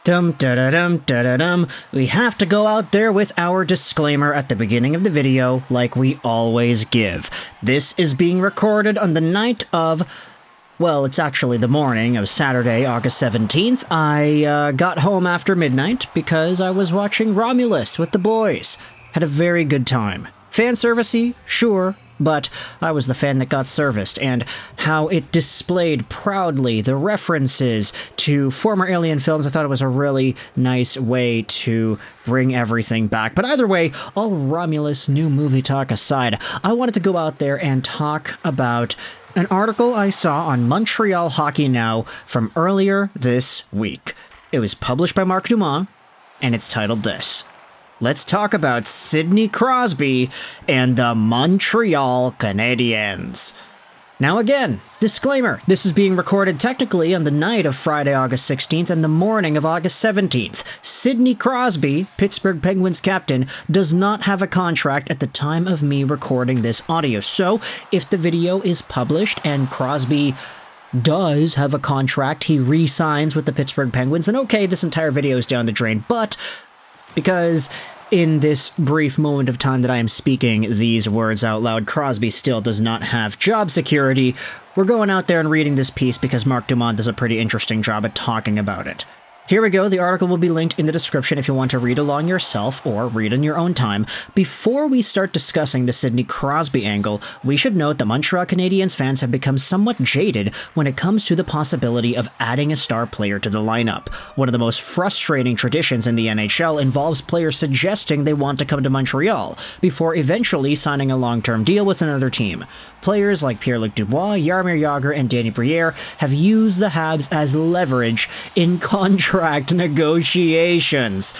Dum da da dum da da dum. We have to go out there with our disclaimer at the beginning of the video, like we always give. This is being recorded on the night of, well, it's actually the morning of Saturday, August 17th. I got home after midnight because I was watching Romulus with the boys. Had a very good time. Fan servicey, sure, but I was the fan that got serviced, and how it displayed proudly the references to former Alien films. I thought it was a really nice way to bring everything back. But either way, all Romulus new movie talk aside, I wanted to go out there and talk about an article I saw on Montreal Hockey Now from earlier this week. It was published by Marc Dumas, and it's titled this: Let's talk about Sidney Crosby and the Montreal Canadiens. Now again, disclaimer, this is being recorded technically on the night of Friday, August 16th and the morning of August 17th. Sidney Crosby, Pittsburgh Penguins captain, does not have a contract at the time of me recording this audio. So, if the video is published and Crosby does have a contract, he re-signs with the Pittsburgh Penguins, then okay, this entire video is down the drain. But because in this brief moment of time that I am speaking these words out loud, Crosby still does not have job security, we're going out there and reading this piece because Marc Dumas does a pretty interesting job at talking about it. Here we go. The article will be linked in the description if you want to read along yourself or read in your own time. Before we start discussing the Sidney Crosby angle, we should note that Montreal Canadiens fans have become somewhat jaded when it comes to the possibility of adding a star player to the lineup. One of the most frustrating traditions in the NHL involves players suggesting they want to come to Montreal before eventually signing a long-term deal with another team. Players like Pierre-Luc Dubois, Jaromir Jagr, and Danny Briere have used the Habs as leverage in contract negotiations.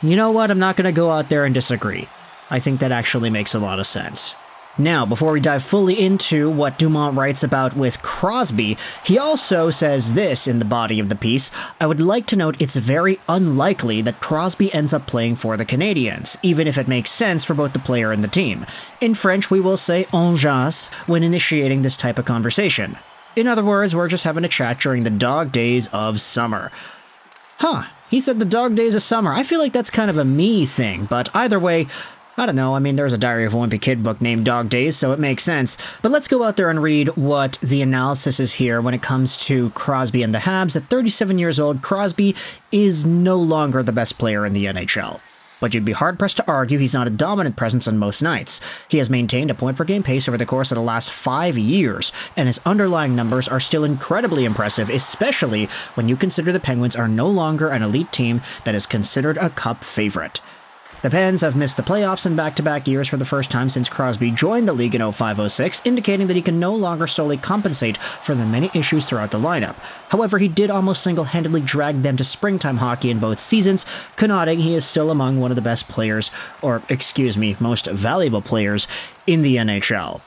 You know what? I'm not going to go out there and disagree. I think that actually makes a lot of sense. Now, before we dive fully into what Dumas writes about with Crosby, he also says this in the body of the piece: I would like to note it's very unlikely that Crosby ends up playing for the Canadiens, even if it makes sense for both the player and the team. In French, we will say on jase when initiating this type of conversation. In other words, we're just having a chat during the dog days of summer. Huh, he said the dog days of summer. I feel like that's kind of a me thing, but either way, I don't know, I mean, there's a Diary of a Wimpy Kid book named Dog Days, so it makes sense. But let's go out there and read what the analysis is here when it comes to Crosby and the Habs. At 37 years old, Crosby is no longer the best player in the NHL. But you'd be hard-pressed to argue he's not a dominant presence on most nights. He has maintained a point-per-game pace over the course of the last 5 years, and his underlying numbers are still incredibly impressive, especially when you consider the Penguins are no longer an elite team that is considered a cup favorite. The Pens have missed the playoffs in back-to-back years for the first time since Crosby joined the league in 05-06, indicating that he can no longer solely compensate for the many issues throughout the lineup. However, he did almost single-handedly drag them to springtime hockey in both seasons, connoting he is still among one of the best players, or most valuable players in the NHL.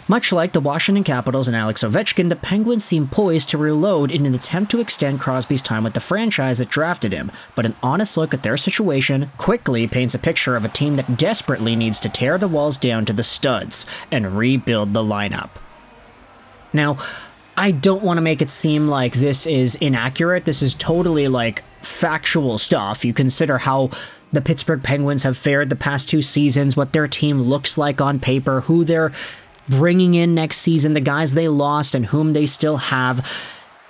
Much like the Washington Capitals and Alex Ovechkin, the Penguins seem poised to reload in an attempt to extend Crosby's time with the franchise that drafted him, but an honest look at their situation quickly paints a picture of a team that desperately needs to tear the walls down to the studs and rebuild the lineup. Now, I don't want to make it seem like this is inaccurate. This is totally, factual stuff. You consider how the Pittsburgh Penguins have fared the past 2 seasons, what their team looks like on paper, who they're bringing in next season, the guys they lost and whom they still have.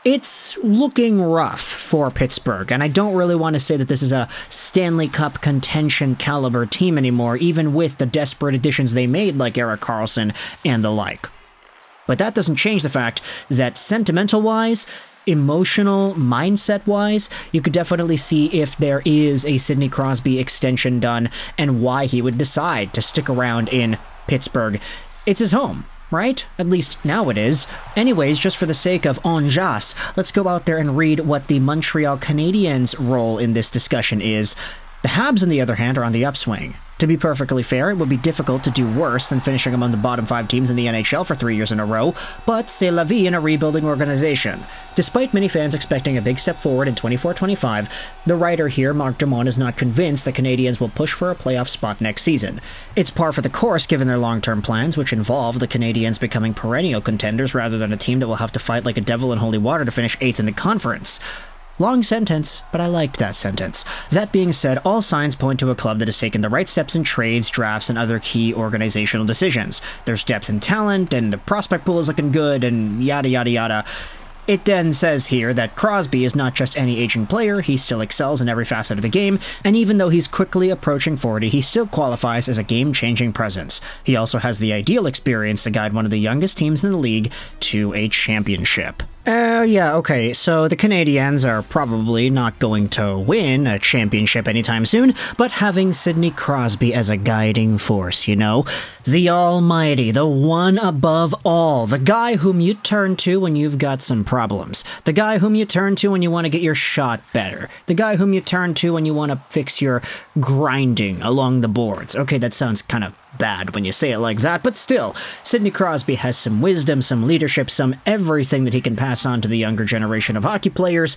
It's looking rough for Pittsburgh, and I don't really want to say that this is a Stanley Cup contention caliber team anymore, even with the desperate additions they made like Erik Karlsson and the like. But that doesn't change the fact that sentimental-wise, emotional, mindset-wise, you could definitely see if there is a Sidney Crosby extension done and why he would decide to stick around in Pittsburgh. It's his home, right? At least now it is. Anyways, just for the sake of en jase, let's go out there and read what the Montreal Canadiens' role in this discussion is. The Habs, on the other hand, are on the upswing. To be perfectly fair, it would be difficult to do worse than finishing among the bottom 5 teams in the NHL for 3 years in a row, but c'est la vie in a rebuilding organization. Despite many fans expecting a big step forward in 24-25, the writer here, Marc Dumas, is not convinced the Canadiens will push for a playoff spot next season. It's par for the course given their long-term plans, which involve the Canadiens becoming perennial contenders rather than a team that will have to fight like a devil in holy water to finish 8th in the conference. Long sentence, but I liked that sentence. That being said, all signs point to a club that has taken the right steps in trades, drafts, and other key organizational decisions. There's depth and talent, and the prospect pool is looking good, and yada yada yada. It then says here that Crosby is not just any aging player, he still excels in every facet of the game, and even though he's quickly approaching 40, he still qualifies as a game-changing presence. He also has the ideal experience to guide one of the youngest teams in the league to a championship. Yeah, okay, so the Canadiens are probably not going to win a championship anytime soon, but having Sidney Crosby as a guiding force, you know? The almighty, the one above all, the guy whom you turn to when you've got some problems, the guy whom you turn to when you want to get your shot better, the guy whom you turn to when you want to fix your grinding along the boards. Okay, that sounds kind of bad when you say it like that, but still, Sidney Crosby has some wisdom, some leadership, some everything that he can pass on to the younger generation of hockey players.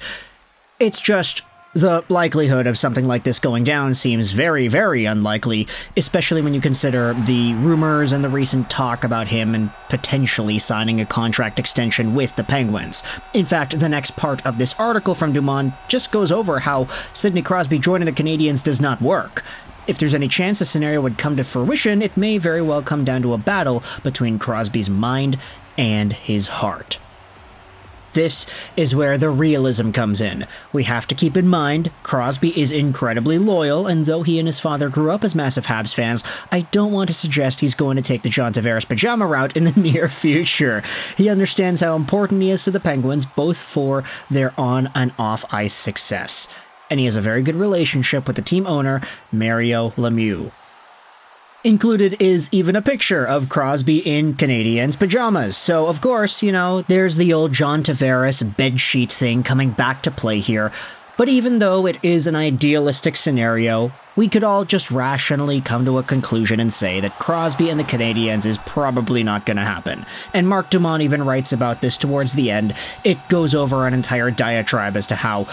It's just the likelihood of something like this going down seems very, very unlikely, especially when you consider the rumors and the recent talk about him and potentially signing a contract extension with the Penguins. In fact, the next part of this article from Dumont just goes over how Sidney Crosby joining the Canadiens does not work. If there's any chance a scenario would come to fruition, it may very well come down to a battle between Crosby's mind and his heart. This is where the realism comes in. We have to keep in mind, Crosby is incredibly loyal, and though he and his father grew up as massive Habs fans, I don't want to suggest he's going to take the John Tavares pajama route in the near future. He understands how important he is to the Penguins, both for their on- and off-ice success. And he has a very good relationship with the team owner, Mario Lemieux. Included is even a picture of Crosby in Canadiens pajamas, so of course, you know, there's the old John Tavares bedsheet thing coming back to play here. But even though it is an idealistic scenario, we could all just rationally come to a conclusion and say that Crosby and the Canadiens is probably not going to happen. And Mark Dumont even writes about this towards the end. It goes over an entire diatribe as to how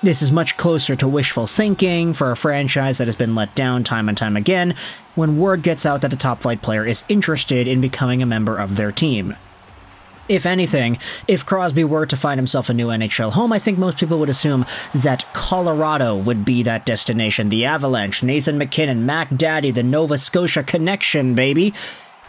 this is much closer to wishful thinking for a franchise that has been let down time and time again when word gets out that a top-flight player is interested in becoming a member of their team. If anything, if Crosby were to find himself a new NHL home, I think most people would assume that Colorado would be that destination. The Avalanche, Nathan MacKinnon, Mac Daddy, the Nova Scotia connection, baby.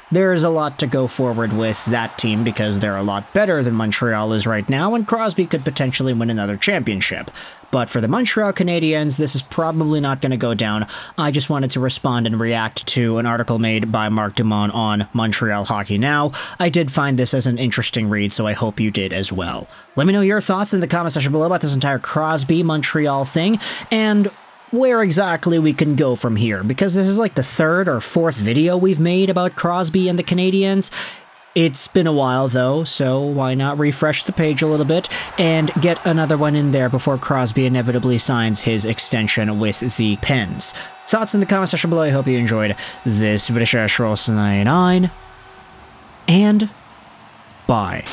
There's a lot to go forward with that team because they're a lot better than Montreal is right now, and Crosby could potentially win another championship. But for the Montreal Canadiens, this is probably not going to go down. I just wanted to respond and react to an article made by Mark Dumont on Montreal Hockey Now. I did find this as an interesting read, so I hope you did as well. Let me know your thoughts in the comment section below about this entire Crosby-Montreal thing, and where exactly we can go from here, because this is like the third or fourth video we've made about Crosby and the Canadiens. It's been a while, though, so why not refresh the page a little bit and get another one in there before Crosby inevitably signs his extension with the Pens. Thoughts in the comment section below. I hope you enjoyed this video. And bye.